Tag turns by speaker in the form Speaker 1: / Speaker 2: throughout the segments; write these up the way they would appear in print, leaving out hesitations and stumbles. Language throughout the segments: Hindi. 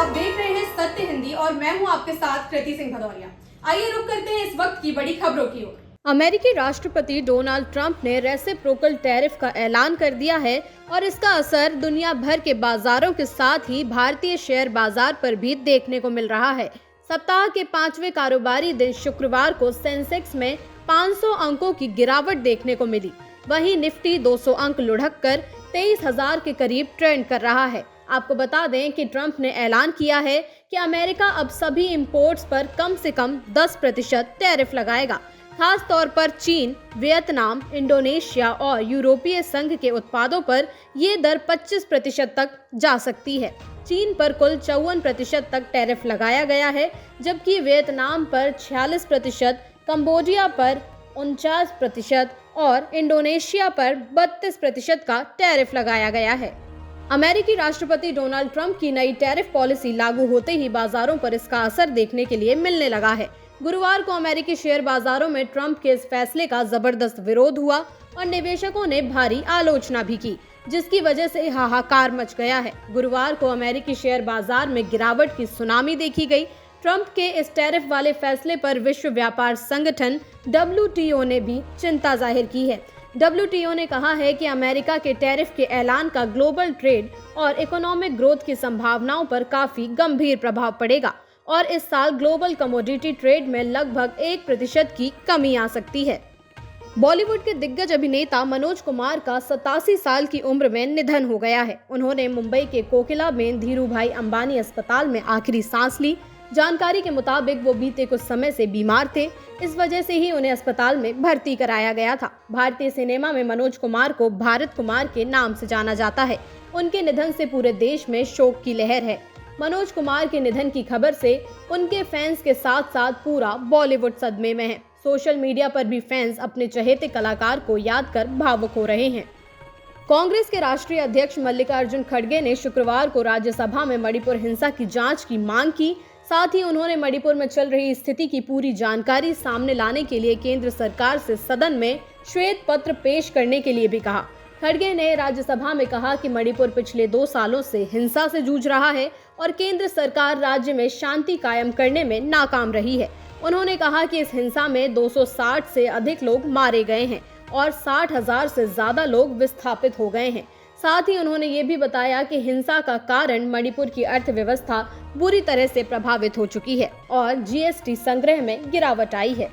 Speaker 1: आप देख रहे हैं सत्य हिंदी और मैं हूं आपके साथ कृति सिंह भदौरिया। आइए रुक करते हैं इस वक्त की बड़ी खबरों की ओर।
Speaker 2: अमेरिकी राष्ट्रपति डोनाल्ड ट्रंप ने रेसिप्रोकल टैरिफ का ऐलान कर दिया है और इसका असर दुनिया भर के बाजारों के साथ ही भारतीय शेयर बाजार पर भी देखने को मिल रहा है। सप्ताह के 5वें कारोबारी दिन शुक्रवार को सेंसेक्स में 500 अंकों की गिरावट देखने को मिली। वहीं निफ्टी 200 अंक लुढ़क कर 23,000 के करीब ट्रेंड कर रहा है। आपको बता दें कि ट्रंप ने ऐलान किया है कि अमेरिका अब सभी इंपोर्ट्स पर कम से कम 10% टैरिफ लगाएगा। खास तौर पर चीन, वियतनाम, इंडोनेशिया और यूरोपीय संघ के उत्पादों पर ये दर 25% तक जा सकती है। चीन पर कुल 54% तक टैरिफ लगाया गया है, जबकि वियतनाम पर 46%, कंबोडिया पर 49% और इंडोनेशिया पर 32% का टैरिफ लगाया गया है। अमेरिकी राष्ट्रपति डोनाल्ड ट्रंप की नई टैरिफ पॉलिसी लागू होते ही बाजारों पर इसका असर देखने के लिए मिलने लगा है। गुरुवार को अमेरिकी शेयर बाजारों में ट्रंप के इस फैसले का जबरदस्त विरोध हुआ और निवेशकों ने भारी आलोचना भी की, जिसकी वजह से हाहाकार मच गया है। गुरुवार को अमेरिकी शेयर बाजार में गिरावट की सुनामी देखी गई। ट्रंप के इस टैरिफ वाले फैसले पर विश्व व्यापार संगठन WTO ने भी चिंता जाहिर की है। WTO ने कहा है कि अमेरिका के टैरिफ के ऐलान का ग्लोबल ट्रेड और इकोनॉमिक ग्रोथ की संभावनाओं पर काफी गंभीर प्रभाव पड़ेगा और इस साल ग्लोबल कमोडिटी ट्रेड में लगभग 1% की कमी आ सकती है। बॉलीवुड के दिग्गज अभिनेता मनोज कुमार का 87 साल की उम्र में निधन हो गया है। उन्होंने मुंबई के कोकिलाबेन धीरूभाई अंबानी अस्पताल में आखिरी सांस ली। जानकारी के मुताबिक वो बीते कुछ समय से बीमार थे, इस वजह से ही उन्हें अस्पताल में भर्ती कराया गया था। भारतीय सिनेमा में मनोज कुमार को भारत कुमार के नाम से जाना जाता है। उनके निधन से पूरे देश में शोक की लहर है। मनोज कुमार के निधन की खबर से उनके फैंस के साथ साथ पूरा बॉलीवुड सदमे में है। सोशल मीडिया पर भी फैंस अपने चहेते कलाकार को याद कर भावुक हो रहे हैं। कांग्रेस के राष्ट्रीय अध्यक्ष मल्लिकार्जुन खड़गे ने शुक्रवार को राज्यसभा में मणिपुर हिंसा की जांच की मांग की। साथ ही उन्होंने मणिपुर में चल रही स्थिति की पूरी जानकारी सामने लाने के लिए केंद्र सरकार से सदन में श्वेत पत्र पेश करने के लिए भी कहा। खड़गे ने राज्यसभा में कहा कि मणिपुर पिछले 2 सालों से हिंसा से जूझ रहा है और केंद्र सरकार राज्य में शांति कायम करने में नाकाम रही है। उन्होंने कहा कि इस हिंसा में 260 से अधिक लोग मारे गए हैं और 60,000 से ज्यादा लोग विस्थापित हो गए हैं। साथ ही उन्होंने ये भी बताया कि हिंसा का कारण मणिपुर की अर्थव्यवस्था बुरी तरह से प्रभावित हो चुकी है और GST संग्रह में गिरावट आई है।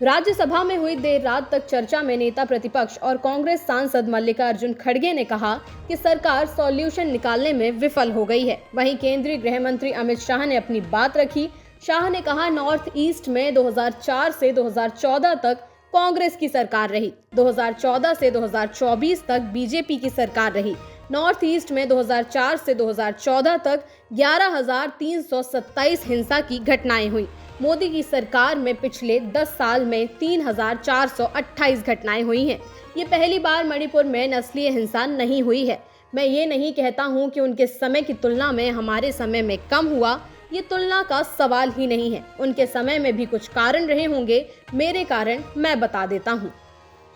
Speaker 2: राज्यसभा में हुई देर रात तक चर्चा में नेता प्रतिपक्ष और कांग्रेस सांसद मल्लिकार्जुन खड़गे ने कहा कि सरकार सॉल्यूशन निकालने में विफल हो गई है। वहीं केंद्रीय गृह मंत्री अमित शाह ने अपनी बात रखी। शाह ने कहा, नॉर्थ ईस्ट में 2004 से 2014 तक कांग्रेस की सरकार रही। 2014 से 2024 तक बीजेपी की सरकार रही। नॉर्थ ईस्ट में 2004 से 2014 तक 11,327 हिंसा की घटनाएं हुई। मोदी की सरकार में पिछले 10 साल में 3,428 घटनाएं हुई हैं। ये पहली बार मणिपुर में नस्लीय हिंसा नहीं हुई है। मैं ये नहीं कहता हूँ कि उनके समय की तुलना में हमारे समय में कम हुआ, ये तुलना का सवाल ही नहीं है। उनके समय में भी कुछ कारण रहे होंगे, मेरे कारण मैं बता देता हूँ।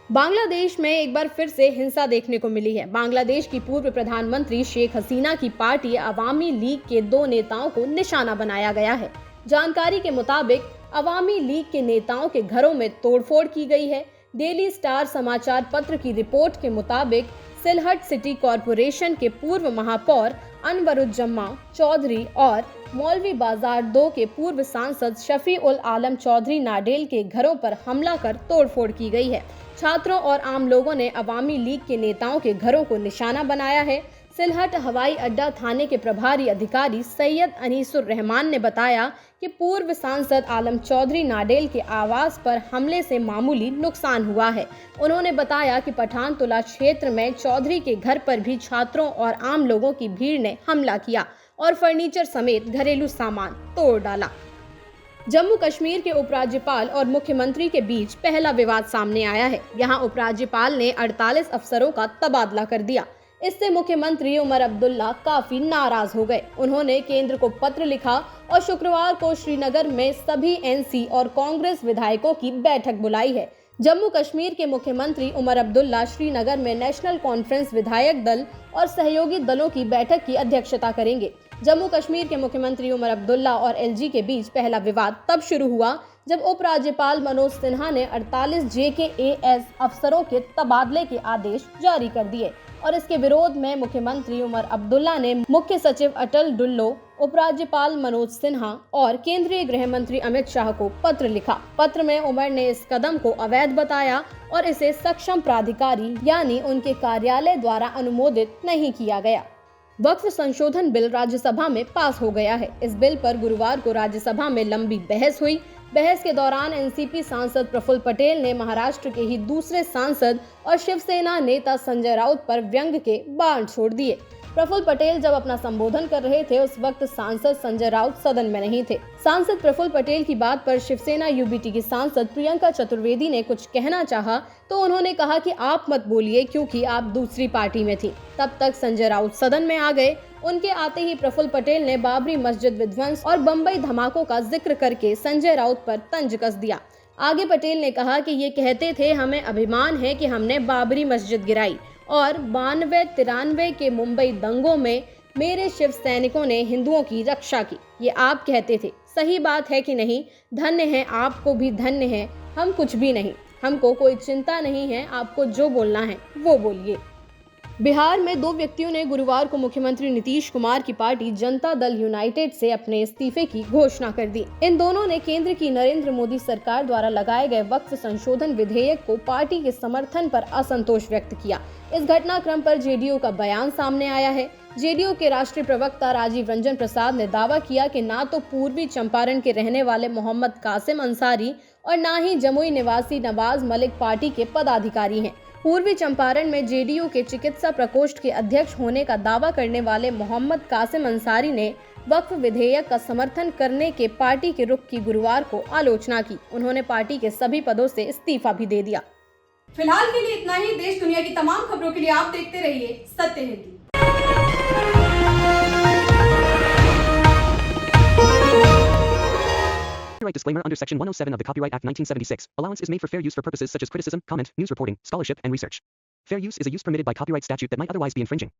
Speaker 2: बांग्लादेश में एक बार फिर से हिंसा देखने को मिली है। बांग्लादेश की पूर्व प्रधानमंत्री शेख हसीना की पार्टी अवामी लीग के 2 नेताओं को निशाना बनाया गया है। जानकारी के मुताबिक अवामी लीग के नेताओं के घरों में तोड़फोड़ की गई है। डेली स्टार समाचार पत्र की रिपोर्ट के मुताबिक सिलहट सिटी कॉरपोरेशन के पूर्व महापौर अनवरुज्जमा चौधरी और मौलवी बाजार 2 के पूर्व सांसद शफी उल आलम चौधरी नाडेल के घरों पर हमला कर तोड़फोड़ की गई है। छात्रों और आम लोगों ने अवामी लीग के नेताओं के घरों को निशाना बनाया है। सिलहट हवाई अड्डा थाने के प्रभारी अधिकारी सैयद अनीसुर रहमान ने बताया कि पूर्व सांसद आलम चौधरी नाडेल के आवास पर हमले से मामूली नुकसान हुआ है। उन्होंने बताया कि पठानतुला क्षेत्र में चौधरी के घर पर भी छात्रों और आम लोगों की भीड़ ने हमला किया और फर्नीचर समेत घरेलू सामान तोड़ डाला। जम्मू कश्मीर के उपराज्यपाल और मुख्यमंत्री के बीच पहला विवाद सामने आया है। यहाँ उपराज्यपाल ने 48 अफसरों का तबादला कर दिया। इससे मुख्यमंत्री उमर अब्दुल्ला काफी नाराज हो गए। उन्होंने केंद्र को पत्र लिखा और शुक्रवार को श्रीनगर में सभी NC और कांग्रेस विधायकों की बैठक बुलाई है, जम्मू कश्मीर के मुख्यमंत्री उमर अब्दुल्ला श्रीनगर में नेशनल कॉन्फ्रेंस विधायक दल और सहयोगी दलों की बैठक की अध्यक्षता करेंगे। जम्मू कश्मीर के मुख्यमंत्री उमर अब्दुल्ला और एलजी के बीच पहला विवाद तब शुरू हुआ जब उपराज्यपाल मनोज सिन्हा ने 48 JKAS अफसरों के तबादले के आदेश जारी कर दिए और इसके विरोध में मुख्यमंत्री उमर अब्दुल्ला ने मुख्य सचिव अटल डुल्लो, उपराज्यपाल मनोज सिन्हा और केंद्रीय गृह मंत्री अमित शाह को पत्र लिखा। पत्र में उमर ने इस कदम को अवैध बताया और इसे सक्षम प्राधिकारी यानी उनके कार्यालय द्वारा अनुमोदित नहीं किया गया। वक्फ संशोधन बिल राज्यसभा में पास हो गया है। इस बिल पर गुरुवार को राज्यसभा में लंबी बहस हुई। बहस के दौरान एनसीपी सांसद प्रफुल्ल पटेल ने महाराष्ट्र के ही दूसरे सांसद और शिवसेना नेता संजय राउत पर व्यंग के बाण छोड़ दिए। प्रफुल्ल पटेल जब अपना संबोधन कर रहे थे उस वक्त सांसद संजय राउत सदन में नहीं थे। सांसद प्रफुल्ल पटेल की बात पर शिवसेना यूबीटी की सांसद प्रियंका चतुर्वेदी ने कुछ कहना चाहा तो उन्होंने कहा कि आप मत बोलिए क्योंकि आप दूसरी पार्टी में थी। तब तक संजय राउत सदन में आ गए। उनके आते ही प्रफुल्ल पटेल ने बाबरी मस्जिद विध्वंस और बम्बई धमाकों का जिक्र करके संजय राउत पर तंज कस दिया। आगे पटेल ने कहा कि ये कहते थे हमें अभिमान है कि हमने बाबरी मस्जिद गिराई और 92-93 के मुंबई दंगों में मेरे शिव सैनिकों ने हिंदुओं की रक्षा की। ये आप कहते थे, सही बात है कि नहीं? धन्य है, आपको भी धन्य है। हम कुछ भी नहीं, हमको कोई चिंता नहीं है। आपको जो बोलना है वो बोलिए। बिहार में 2 व्यक्तियों ने गुरुवार को मुख्यमंत्री नीतीश कुमार की पार्टी जनता दल यूनाइटेड से अपने इस्तीफे की घोषणा कर दी। इन दोनों ने केंद्र की नरेंद्र मोदी सरकार द्वारा लगाए गए वक्फ संशोधन विधेयक को पार्टी के समर्थन पर असंतोष व्यक्त किया। इस घटनाक्रम पर जेडीयू का बयान सामने आया है। जेडीयू के राष्ट्रीय प्रवक्ता राजीव रंजन प्रसाद ने दावा किया कि ना तो पूर्वी चंपारण के रहने वाले मोहम्मद कासिम अंसारी और ना ही जमुई निवासी नवाज मलिक पार्टी के पदाधिकारी हैं। पूर्वी चंपारण में जेडीयू के चिकित्सा प्रकोष्ठ के अध्यक्ष होने का दावा करने वाले मोहम्मद कासिम अंसारी ने वक्फ विधेयक का समर्थन करने के पार्टी के रुख की गुरुवार को आलोचना की। उन्होंने पार्टी के सभी पदों से इस्तीफा भी दे दिया।
Speaker 1: फिलहाल के लिए इतना ही। देश दुनिया की तमाम खबरों के लिए आप देखते रहिए सत्य Hindi.
Speaker 3: Copyright disclaimer under Section 107 of the Copyright Act 1976. Allowance is made for fair use for purposes such as criticism, comment, news reporting, scholarship, and research. Fair use is a use permitted by copyright statute that might otherwise be infringing.